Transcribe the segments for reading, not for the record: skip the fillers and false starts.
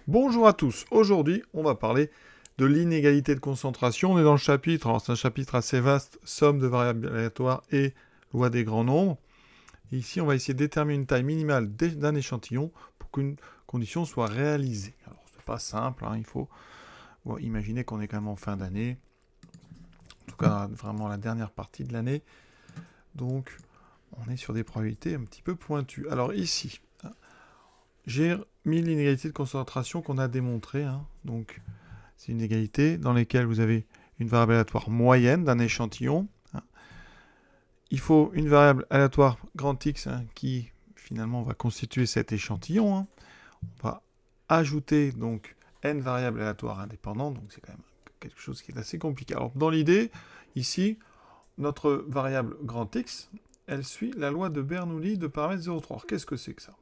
Bonjour à tous, aujourd'hui on va parler de l'inégalité de concentration. On est dans le chapitre, alors c'est un chapitre assez vaste, somme de variables aléatoires et loi des grands nombres. Et ici on va essayer de déterminer une taille minimale d'un échantillon pour qu'une condition soit réalisée. Alors c'est pas simple, il faut imaginer qu'on est quand même en fin d'année, en tout cas vraiment la dernière partie de l'année, donc on est sur des probabilités un petit peu pointues. Alors ici, j'ai mis l'inégalité de concentration qu'on a démontrée. Donc, c'est une égalité dans laquelle vous avez une variable aléatoire moyenne d'un échantillon. Il faut une variable aléatoire grand X qui, finalement, va constituer cet échantillon. On va ajouter, donc, n variables aléatoires indépendantes. Donc, c'est quand même quelque chose qui est assez compliqué. Alors, dans l'idée, ici, notre variable grand X, elle suit la loi de Bernoulli de paramètre 0,3. Qu'est-ce que c'est que ça?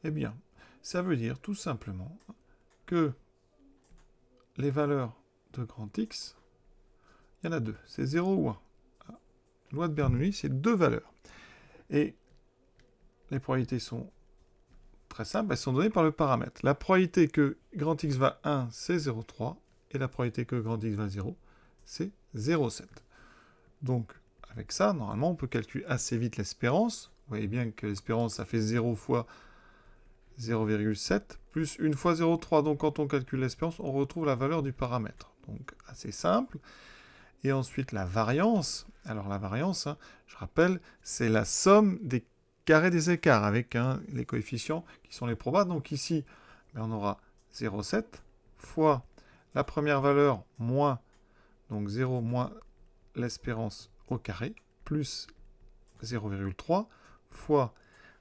Eh bien, ça veut dire tout simplement que les valeurs de grand X, il y en a deux, c'est 0 ou 1. La loi de Bernoulli, c'est deux valeurs. Et les probabilités sont très simples, elles sont données par le paramètre. La probabilité que grand X va 1, c'est 0,3, et la probabilité que grand X va 0, c'est 0,7. Donc, avec ça, normalement, on peut calculer assez vite l'espérance. Vous voyez bien que l'espérance, ça fait 0 fois 0,7 plus 1 fois 0,3. Donc quand on calcule l'espérance, on retrouve la valeur du paramètre. Donc assez simple. Et ensuite la variance. Alors la variance, je rappelle, c'est la somme des carrés des écarts avec les coefficients qui sont les probas. Donc ici, on aura 0,7 fois la première valeur moins, donc 0 moins l'espérance au carré, plus 0,3 fois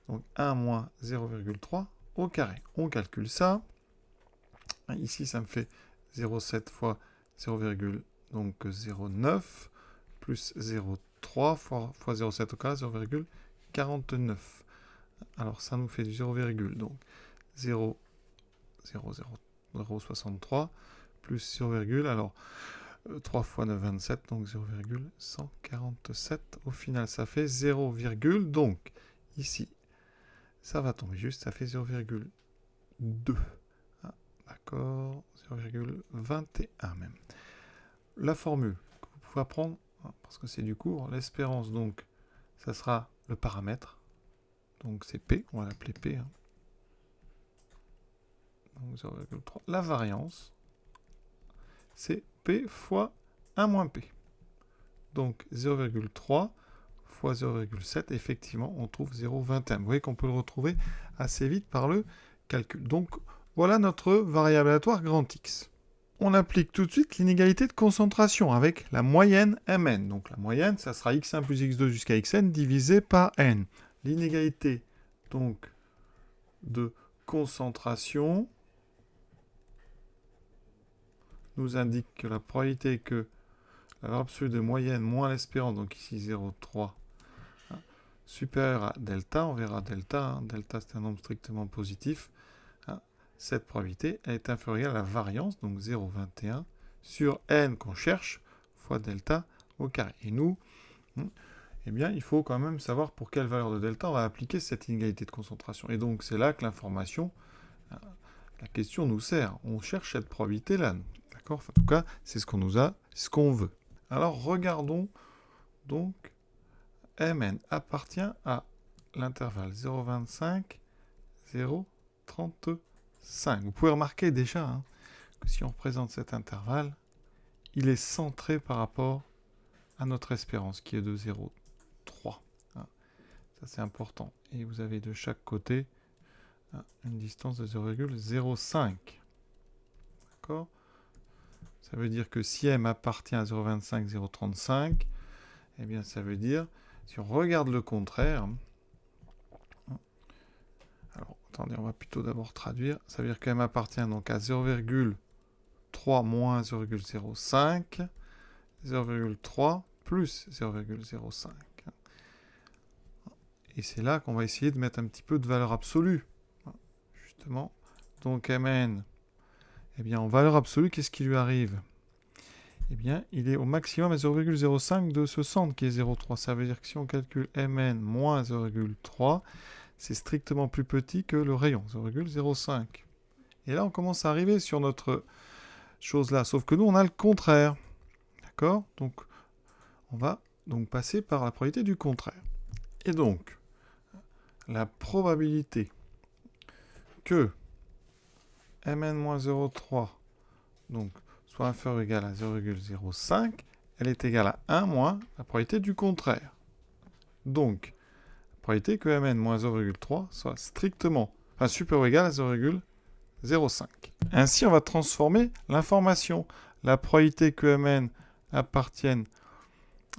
donc 1 moins 0,3 au carré. On calcule ça. Ici, ça me fait 0,7 fois 0,09 plus 0,3 fois 0,7 au carré, 0,49. Alors, ça nous fait du 0, donc 0,063 plus 0, alors 3 fois 9, 27, donc 0,147. Au final, ça fait 0, donc ici, ça va tomber juste, ça fait 0,2. D'accord, 0,21 même. La formule que vous pouvez apprendre, parce que c'est du cours, l'espérance, donc, ça sera le paramètre. Donc c'est P, on va l'appeler P. Donc 0,3. La variance, c'est P fois 1 moins P. Donc 0,3 fois 0,7, effectivement, on trouve 0,21. Vous voyez qu'on peut le retrouver assez vite par le calcul. Donc, voilà notre variable aléatoire grand X. On applique tout de suite l'inégalité de concentration avec la moyenne Mn. Donc, la moyenne, ça sera x1 plus x2 jusqu'à xn divisé par n. L'inégalité, donc, de concentration nous indique que la probabilité que la valeur absolue de moyenne moins l'espérance, donc ici 0,3, supérieur à delta, on verra delta, delta c'est un nombre strictement positif, cette probabilité est inférieure à la variance, donc 0,21, sur n qu'on cherche, fois delta au carré. Et nous, eh bien, il faut quand même savoir pour quelle valeur de delta on va appliquer cette inégalité de concentration. Et donc, c'est là que l'information, la question nous sert. On cherche cette probabilité-là. D'accord ? En tout cas, c'est ce qu'on nous a, ce qu'on veut. Alors, regardons donc Mn appartient à l'intervalle 0,25, 0,35. Vous pouvez remarquer déjà que si on représente cet intervalle, il est centré par rapport à notre espérance qui est de 0,3. Ça c'est important. Et vous avez de chaque côté une distance de 0,05. D'accord ? Ça veut dire que si M appartient à 0,25, 0,35, eh bien ça veut dire, si on regarde le contraire, alors attendez, on va plutôt d'abord traduire, ça veut dire que M appartient donc à 0,3 moins 0,05, 0,3 plus 0,05. Et c'est là qu'on va essayer de mettre un petit peu de valeur absolue. Justement. Donc Mn, eh bien en valeur absolue, qu'est-ce qui lui arrive ? Eh bien, il est au maximum à 0,05 de ce centre qui est 0,3. Ça veut dire que si on calcule Mn moins 0,3, c'est strictement plus petit que le rayon, 0,05. Et là, on commence à arriver sur notre chose là. Sauf que nous, on a le contraire. D'accord? Donc, on va donc passer par la probabilité du contraire. Et donc, la probabilité que mn-0,3 donc, soit inférieur ou égal à 0,05, elle est égale à 1 moins la probabilité du contraire. Donc, la probabilité que mn-0,3 soit strictement, supérieur ou égal à 0,05. Ainsi, on va transformer l'information. La probabilité que mn appartienne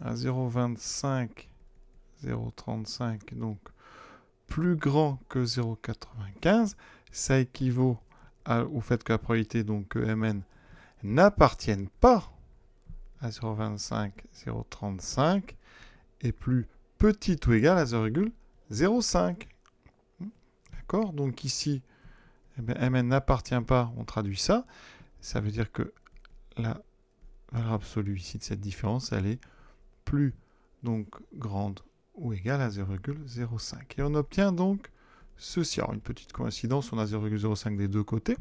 à 0,25, 0,35, donc plus grand que 0,95, ça équivaut au fait que la probabilité donc, que mn n'appartienne pas à 0,25, 0,35 est plus petite ou égale à 0,05. D'accord? Donc ici, mn n'appartient pas, on traduit ça. Ça veut dire que la valeur absolue ici de cette différence, elle est plus donc grande ou égale à 0,05. Et on obtient donc ceci. Alors une petite coïncidence, on a 0,05 des deux côtés.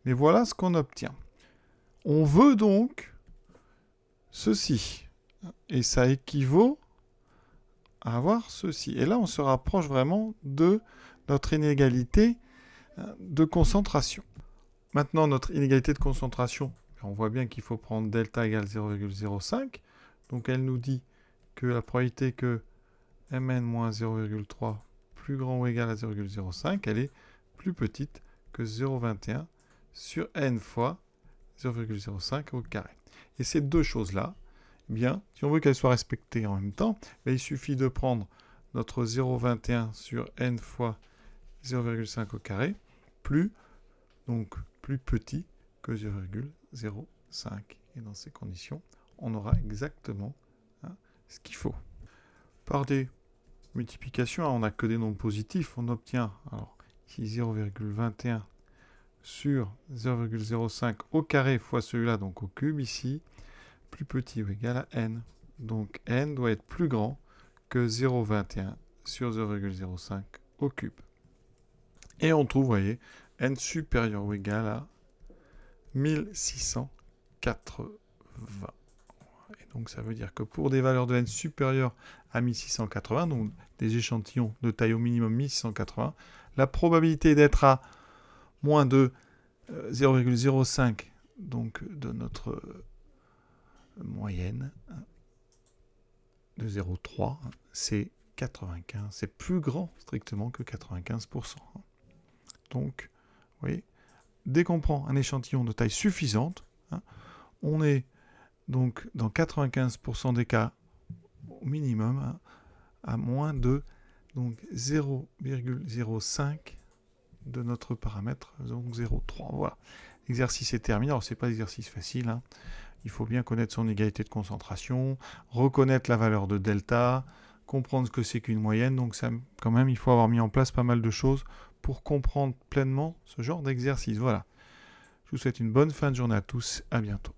Mais voilà ce qu'on obtient. On veut donc ceci. Et ça équivaut à avoir ceci. Et là, on se rapproche vraiment de notre inégalité de concentration. Maintenant, notre inégalité de concentration, on voit bien qu'il faut prendre delta égale 0,05. Donc, elle nous dit que la probabilité que mn moins 0,3 plus grand ou égal à 0,05, elle est plus petite que 0,21 sur n fois 0,05 au carré. Et ces deux choses-là, eh bien, si on veut qu'elles soient respectées en même temps, il suffit de prendre notre 0,21 sur n fois 0,5 au carré, donc plus petit que 0,05. Et dans ces conditions, on aura exactement ce qu'il faut. Par des multiplications, on n'a que des nombres positifs, on obtient alors ici 0,21 sur 0,05 au carré fois celui-là, donc au cube ici, plus petit ou égal à n. Donc n doit être plus grand que 0,21 sur 0,05 au cube. Et on trouve, vous voyez, n supérieur ou égal à 1680. Et donc ça veut dire que pour des valeurs de n supérieures à 1680, donc des échantillons de taille au minimum 1680, la probabilité d'être à moins de 0,05 donc de notre moyenne de 0,3, c'est 95. C'est plus grand strictement que 95%. Donc, vous voyez, dès qu'on prend un échantillon de taille suffisante, on est donc dans 95% des cas au minimum à moins de 0,05 de notre paramètre, donc 0,3. Voilà. L'exercice est terminé. Alors, ce n'est pas l'exercice facile. Il faut bien connaître son égalité de concentration, reconnaître la valeur de delta, comprendre ce que c'est qu'une moyenne. Donc, ça, quand même, il faut avoir mis en place pas mal de choses pour comprendre pleinement ce genre d'exercice. Voilà. Je vous souhaite une bonne fin de journée à tous. À bientôt.